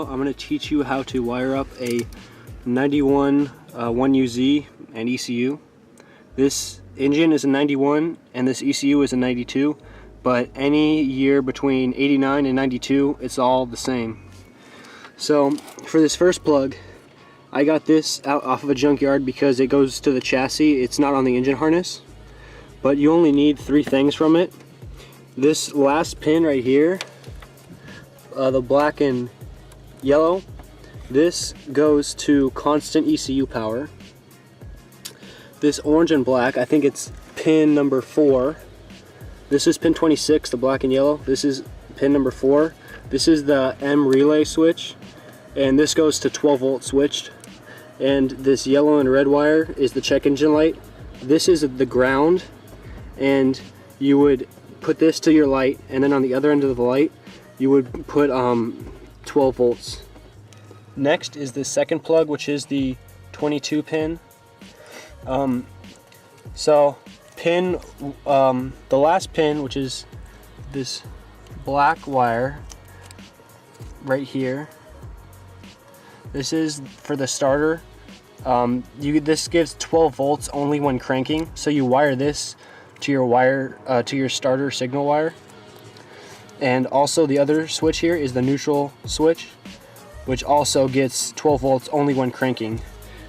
I'm going to teach you how to wire up a 91 1UZ and ECU. This engine is a 91 and this ECU is a 92, but any year between 89 and 92, it's all the same. So for this first plug, I got this out off of a junkyard because it goes to the chassis. It's not on the engine harness, but you only need 3 things from it. This last pin right here, the black and yellow, this goes to constant ECU power. This orange and black, I think it's pin number 4. This is pin 26, the black and yellow. This is pin number 4. This is the M relay switch, and this goes to 12 volt switched. And this yellow and red wire is the check engine light. This is the ground, and you would put this to your light, and then on the other end of the light you would put 12 volts. Next is the second plug, which is the 22 pin. So pin, the last pin, which is this black wire right here, this is for the starter. This gives 12 volts only when cranking, so you wire this to your starter signal wire. And also the other switch here is the neutral switch, which also gets 12 volts only when cranking.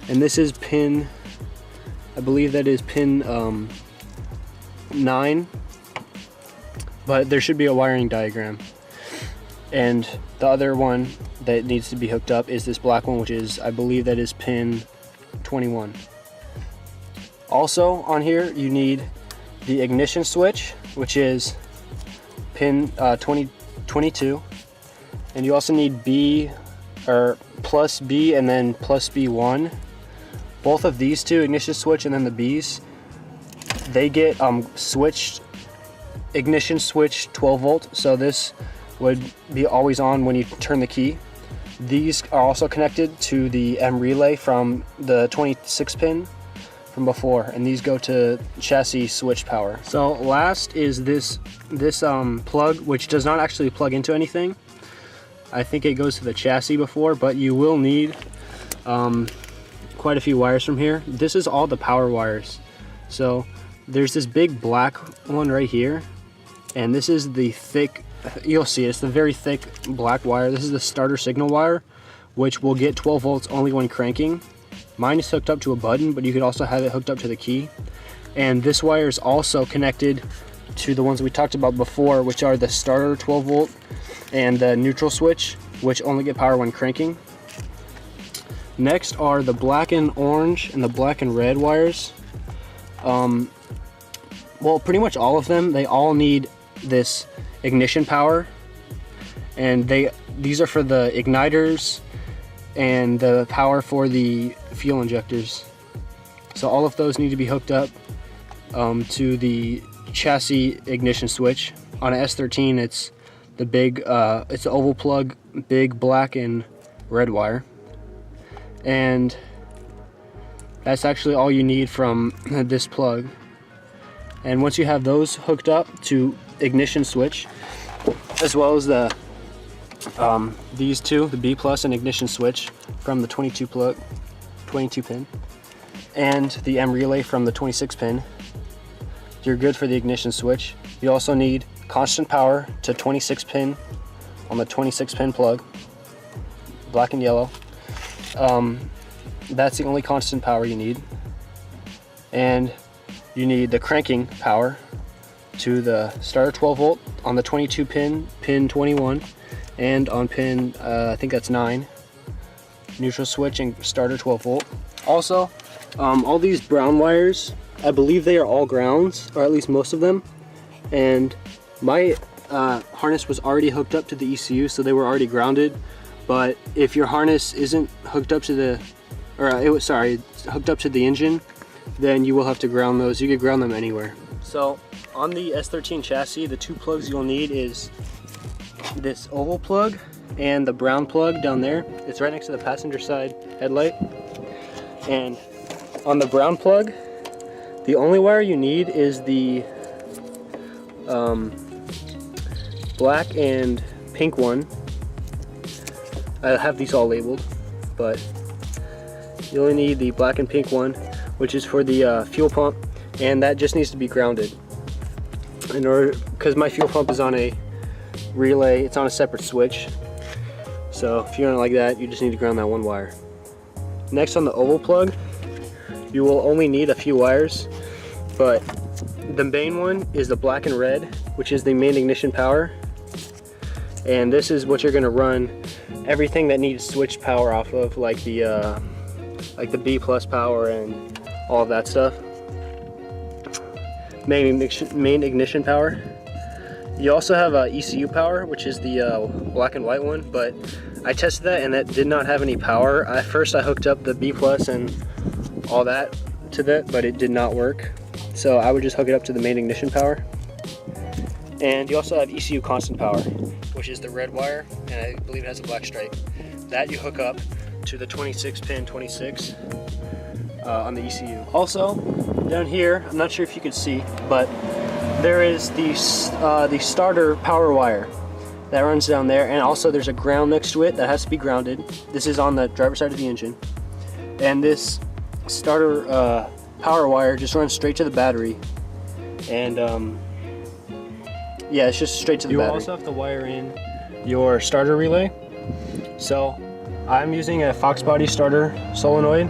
And this is pin, I believe that is pin 9, but there should be a wiring diagram. And the other one that needs to be hooked up is this black one, which is, I believe that is pin 21. Also on here you need the ignition switch, which is pin 22, and you also need B or plus B and then plus B1. Both of these two, ignition switch and then the B's, they get switched, ignition switch 12 volt, so this would be always on when you turn the key. These are also connected to the M relay from the 26 pin from before, and these go to chassis switch power. So last is this plug, which does not actually plug into anything. I think it goes to the chassis before, but you will need quite a few wires from here. This is all the power wires. So there's this big black one right here, and this is the thick, you'll see it's the very thick black wire. This is the starter signal wire, which will get 12 volts only when cranking. Mine is hooked up to a button, but you could also have it hooked up to the key. And this wire is also connected to the ones we talked about before, which are the starter 12 volt and the neutral switch, which only get power when cranking. Next are the black and orange and the black and red wires. Well, pretty much all of them, they all need this ignition power, and these are for the igniters and the power for the fuel injectors. So all of those need to be hooked up to the chassis ignition switch. On an S13, it's the big, it's the oval plug, big black and red wire, and that's actually all you need from this plug. And once you have those hooked up to ignition switch, as well as the these two, the B plus and ignition switch from the 22 pin, and the M relay from the 26 pin, you're good for the ignition switch. You also need constant power to 26 pin on the 26 pin plug, black and yellow. That's the only constant power you need. And you need the cranking power to the starter 12 volt on the 22 pin, pin 21, and on pin, I think that's 9, neutral switch and starter 12 volt. Also, all these brown wires, I believe they are all grounds, or at least most of them, and my harness was already hooked up to the ECU, so they were already grounded. But if your harness isn't hooked up to the, hooked up to the engine, then you will have to ground those. You could ground them anywhere. So on the S13 chassis, the 2 plugs you'll need is this oval plug and the brown plug down there. It's right next to the passenger side headlight. And on the brown plug, the only wire you need is the black and pink one. I have these all labeled, but you only need the black and pink one, which is for the fuel pump, and that just needs to be grounded. In order, because my fuel pump is on a relay, it's on a separate switch. So if you want it like that, you just need to ground that one wire. Next, on the oval plug, you will only need a few wires, but the main one is the black and red, which is the main ignition power. And this is what you're going to run everything that needs switch power off of, like the B plus power and all of that stuff. Main ignition power. You also have ECU power, which is the black and white one, but I tested that and that did not have any power. At first I hooked up the B plus and all that to that, but it did not work. So I would just hook it up to the main ignition power. And you also have ECU constant power, which is the red wire, and I believe it has a black stripe. That you hook up to the 26 pin 26 on the ECU. Also, down here, I'm not sure if you could see, but there is the starter power wire that runs down there, and also there's a ground next to it that has to be grounded. This is on the driver's side of the engine, and this starter power wire just runs straight to the battery, and yeah, it's just straight to the battery. You also have to wire in your starter relay. So I'm using a Fox body starter solenoid.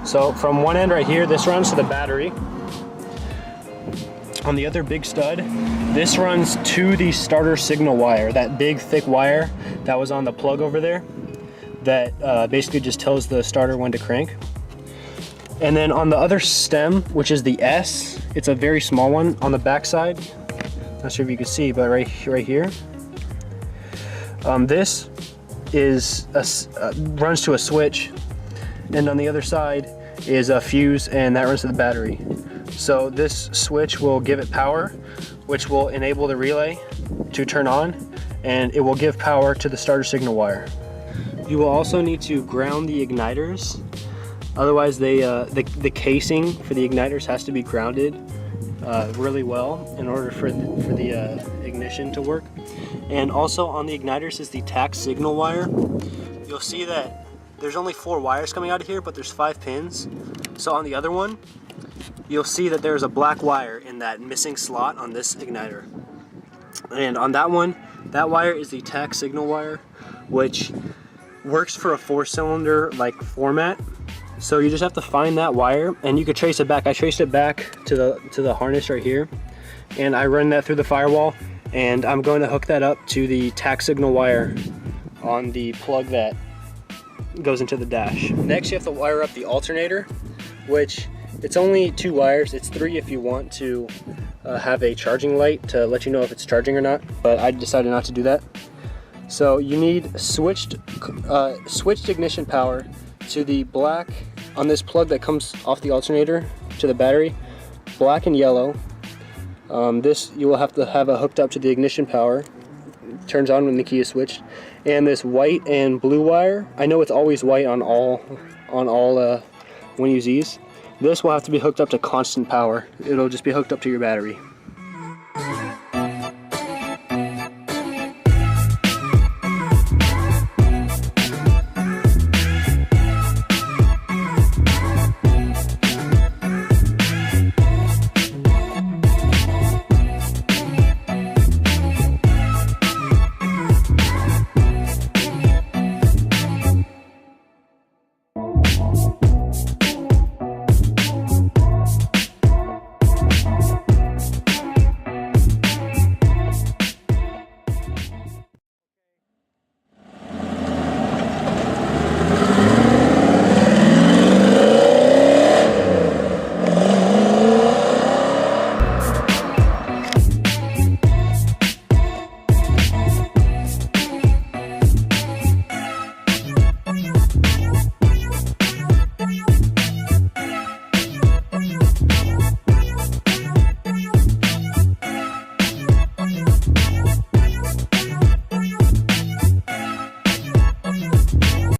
So from one end right here, this runs to the battery. On the other big stud, this runs to the starter signal wire, that big thick wire that was on the plug over there, that basically just tells the starter when to crank. And then on the other stem, which is the S, it's a very small one on the back side. Not sure if you can see, but right here, this is runs to a switch, and on the other side is a fuse, and that runs to the battery. So this switch will give it power, which will enable the relay to turn on, and it will give power to the starter signal wire. You will also need to ground the igniters. Otherwise, the casing for the igniters has to be grounded really well in order for the ignition to work. And also on the igniters is the tach signal wire. You'll see that there's only 4 wires coming out of here, but there's 5 pins. So on the other one, you'll see that there's a black wire in that missing slot on this igniter. And on that one, that wire is the tach signal wire, which works for a 4-cylinder like format. So you just have to find that wire, and you could trace it back. I traced it back to the harness right here, and I run that through the firewall, and I'm going to hook that up to the tach signal wire on the plug that goes into the dash. Next, you have to wire up the alternator, which it's only 2 wires. It's 3 if you want to have a charging light to let you know if it's charging or not, but I decided not to do that. So you need switched ignition power to the black on this plug that comes off the alternator to the battery, black and yellow. This you will have to have it hooked up to the ignition power. It turns on when the key is switched. And this white and blue wire, I know it's always white on all when you use these. This will have to be hooked up to constant power. It'll just be hooked up to your battery.